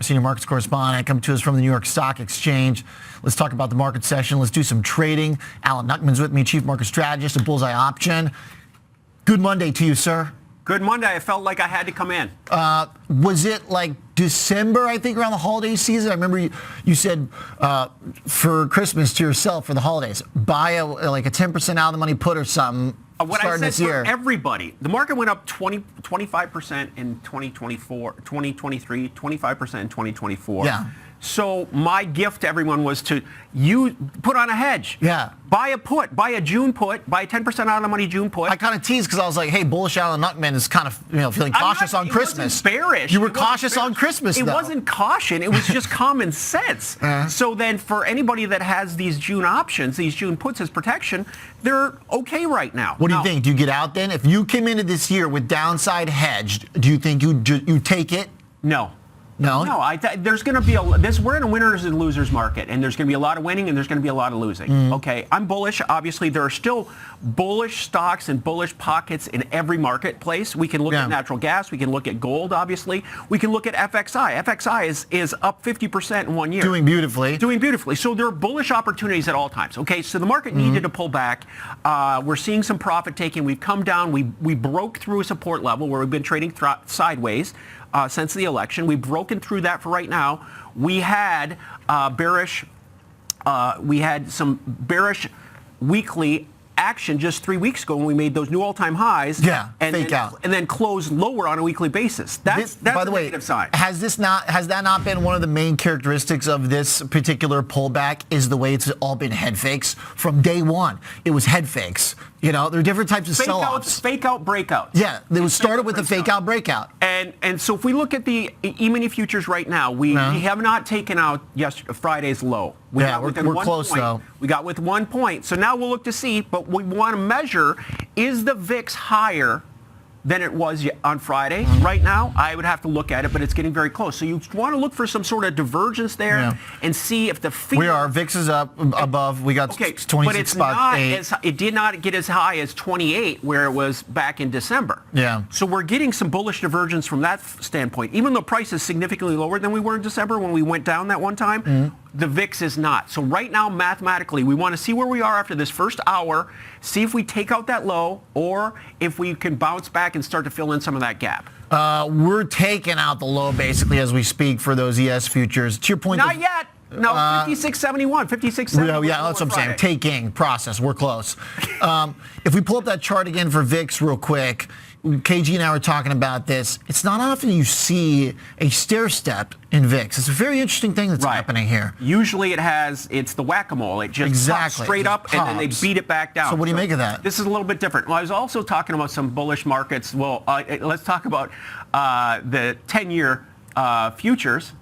senior markets correspondent, coming to us from the New York Stock Exchange. Let's talk about the market session. Let's do some trading. Alan Nuckman's with me, chief market strategist at Bullseye Option. Good Monday to you, sir. Good Monday. I felt like I had to come in. Was it like December, I think, around the holiday season? I remember you said for Christmas to yourself for the holidays, buy like a 10% out of the money put or something. What starting I this said year. for everybody, the market went up 25% in 2024, 2023, 25% in 2024. Yeah. So my gift to everyone was to put on a hedge. Yeah. Buy a put, buy a June put, buy a 10% out of the money June put. I kind of teased because I was like, hey, bullish Alan Nuckman is kind of feeling cautious on Christmas. It wasn't bearish. You were cautious on Christmas, It though. wasn't caution. It was just common sense. So then for anybody that has these June options, these June puts as protection, they're okay right now. What do you think? Do you get out then? If you came into this year with downside hedged, do you think you take it? No. No? No, there's going to be we're in a winners and losers market, and there's going to be a lot of winning and there's going to be a lot of losing. Okay, I'm bullish. Obviously, there are still bullish stocks and bullish pockets in every marketplace. We can look at natural gas. We can look at gold, obviously. We can look at FXI. FXI is up 50% in 1 year. Doing beautifully. Doing beautifully. So there are bullish opportunities at all times. Okay, so the market needed to pull back. We're seeing some profit taking. We've come down. We broke through a support level where we've been trading sideways since the election. We've broken through that for right now. We had some bearish weekly action just 3 weeks ago when we made those new all-time highs. Yeah, and fake out. And then closed lower on a weekly basis. That's by the a way, negative sign. has that not been one of the main characteristics of this particular pullback? Is the way it's all been head fakes from day one? It was head fakes. There are different types of sell-offs. Fake out breakouts. Yeah, it was started with the fake out breakout. And so if we look at the E-mini futures right now, we have not taken out Friday's low. We're close though. We got with 1 point. So now we'll look to see, but we want to measure, is the VIX higher than it was on Friday? Right now, I would have to look at it, but it's getting very close. So you want to look for some sort of divergence there and see if the We are. VIX is up above. We got 26 but it's not 8. it did not get as high as 28 where it was back in December. Yeah. So we're getting some bullish divergence from that standpoint. Even though price is significantly lower than we were in December when we went down that one time, the VIX is not. So right now, mathematically, we want to see where we are after this first hour, see if we take out that low or if we can bounce back and start to fill in some of that gap. We're taking out the low basically as we speak for those ES futures. To your point. Not yet. No, 56.71, 56.71. Yeah, that's what I'm saying. Taking process. We're close. If we pull up that chart again for VIX real quick, KG and I were talking about this. It's not often you see a stair step in VIX. It's a very interesting thing that's happening here. Usually it's the whack-a-mole. It just pops straight up and then they beat it back down. So what do you make of that? This is a little bit different. Well, I was also talking about some bullish markets. Well, let's talk about the 10-year futures.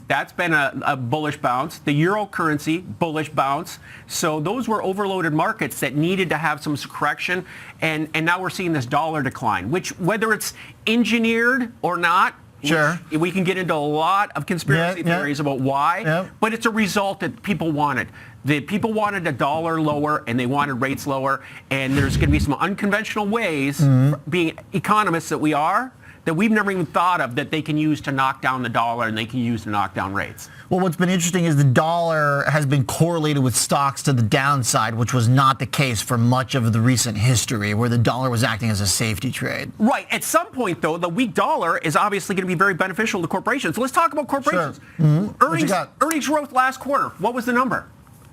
That's been a bullish bounce. The euro currency, bullish bounce. So those were overloaded markets that needed to have some correction. And now we're seeing this dollar decline, which whether it's engineered or not, sure, we can get into a lot of conspiracy theories about why, but it's a result that people wanted. The people wanted the dollar lower and they wanted rates lower. And there's going to be some unconventional ways, being economists that we are, that we've never even thought of that they can use to knock down the dollar and they can use to knock down rates. Well, what's been interesting is the dollar has been correlated with stocks to the downside, which was not the case for much of the recent history, where the dollar was acting as a safety trade. Right. At some point, though, the weak dollar is obviously going to be very beneficial to corporations. So let's talk about corporations. Sure. Earnings growth last quarter. What was the number?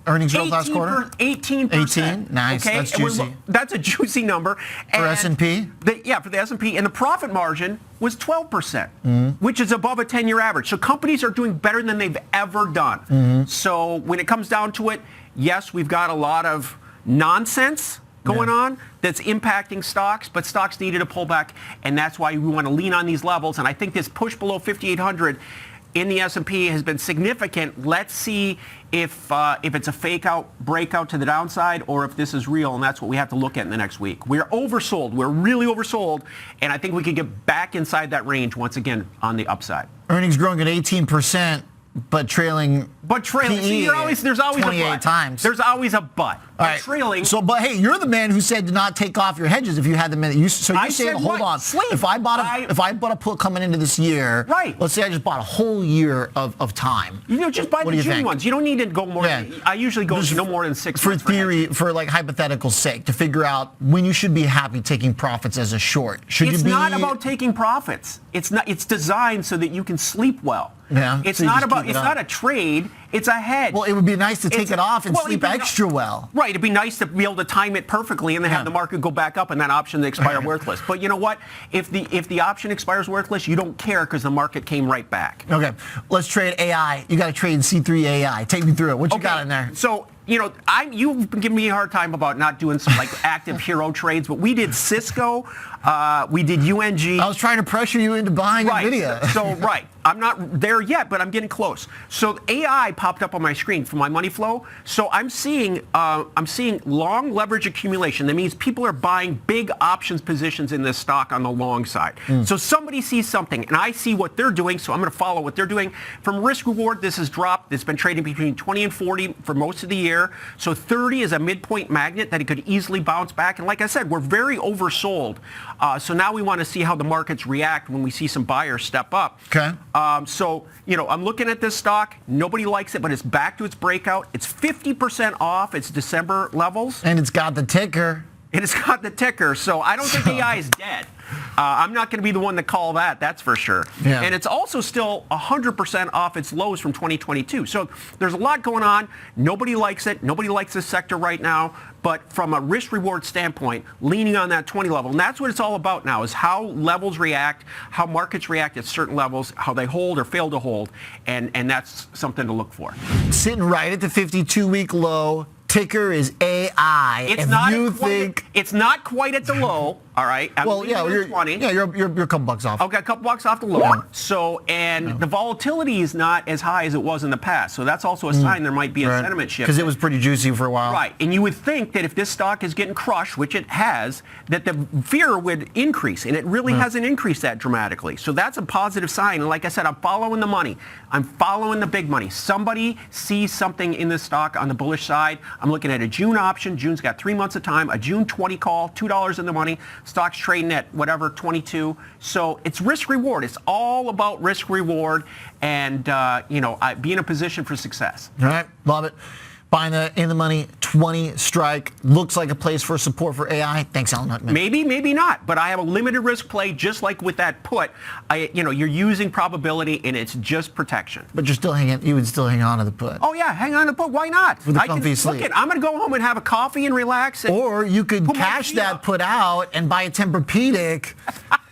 Earnings growth last quarter? 18%. 18? Nice. Okay? That's juicy. That's a juicy number. For S&P? For the S&P. And the profit margin was 12%, which is above a 10-year average. So companies are doing better than they've ever done. So when it comes down to it, yes, we've got a lot of nonsense going on that's impacting stocks, but stocks needed a pullback, and that's why we want to lean on these levels. And I think this push below 5,800 in the S&P has been significant. Let's see if it's a fake out breakout to the downside or if this is real, and that's what we have to look at in the next week. We're oversold. We're really oversold, and I think we could get back inside that range once again on the upside. Earnings growing at 18%, but trailing But trailing, see, there's always a 28 but. times. There's always a but. All But right. trailing. So, but hey, you're the man who said to not take off your hedges if you had them in. So you're I saying, said hold what? on. Sleep. If I bought a put coming into this year, Right. Let's say I just bought a whole year of time. Just buy What the do you June think? ones. You don't need to go more. Yeah. I usually go Just no more than 6 for months. theory, for like hypothetical sake, to figure out when you should be happy taking profits as a short. Should It's you be? not about taking profits. It's not. It's designed so that you can sleep well. Yeah, It's so you not just about. keep it It's up. not a trade. It's a hedge. Well, it would be nice to take It's- it off and well, sleep it'd be extra well. Right. It'd be nice to be able to time it perfectly and then have the market go back up and that option to expire worthless. But you know what? If the option expires worthless, you don't care because the market came right back. Okay, let's trade AI. You got to trade C3 AI. Take me through it. What you got in there? So, you've been giving me a hard time about not doing some like active hero trades, but we did Cisco, we did UNG. I was trying to pressure you into buying NVIDIA. So, right. I'm not there yet, but I'm getting close. So AI popped up on my screen for my money flow. So I'm seeing long leverage accumulation. That means people are buying big options positions in this stock on the long side. So somebody sees something, and I see what they're doing, so I'm going to follow what they're doing. From risk reward, this has dropped. It's been trading between 20 and 40 for most of the year. So 30 is a midpoint magnet that it could easily bounce back. And like I said, we're very oversold. So now we want to see how the markets react when we see some buyers step up. Okay. So, I'm looking at this stock. Nobody likes it, but it's back to its breakout. It's 50% off its December levels. And it's got the ticker. And it's got the ticker. So I don't think AI is dead. I'm not going to be the one to call that, that's for sure. Yeah. And it's also still 100% off its lows from 2022. So there's a lot going on. Nobody likes it. Nobody likes this sector right now. But from a risk-reward standpoint, leaning on that 20 level, and that's what it's all about now, is how levels react, how markets react at certain levels, how they hold or fail to hold, and that's something to look for. Sitting right at the 52-week low. Ticker is AI. It's if not you quite think. it's not quite at the low, all right? I'm Well, leaving yeah, it at you're 20. yeah, you're a couple bucks off. Okay, a couple bucks off the low. Yeah. So, and the volatility is not as high as it was in the past. So that's also a sign there might be a sentiment shift. Because it was pretty juicy for a while. Right, and you would think that if this stock is getting crushed, which it has, that the fear would increase, and it really hasn't increased that dramatically. So that's a positive sign. And like I said, I'm following the money. I'm following the big money. Somebody sees something in this stock on the bullish side. I'm looking at a June option. June's got 3 months of time. A June 20 call, $2 in the money. Stock's trading at whatever, 22. So it's risk reward. It's all about risk reward and be in a position for success. All right, love it. Buying the in the money 20 strike looks like a place for support for AI. Thanks, Alan Huckman. Maybe, maybe not. But I have a limited risk play, just like with that put. You're using probability, and it's just protection. But you're still hanging. You would still hang on to the put. Oh yeah, hang on to the put. Why not? With a I can comfy look sleep. it. I'm going to go home and have a coffee and relax. And Or you could put my cash feet that up. put out and buy a Tempur-Pedic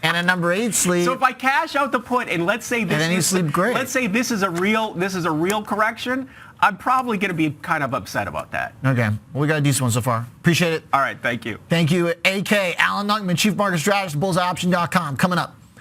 and a number 8 sleep. So if I cash out the put, and let's say this, And then you sleep great. Let's say this is a real correction. I'm probably going to be kind of upset about that. Okay, well, we got a decent one so far. Appreciate it. All right, thank you. Thank you, AK Alan Huckman, Chief Market Strategist, bullseyeoption.com. Coming up.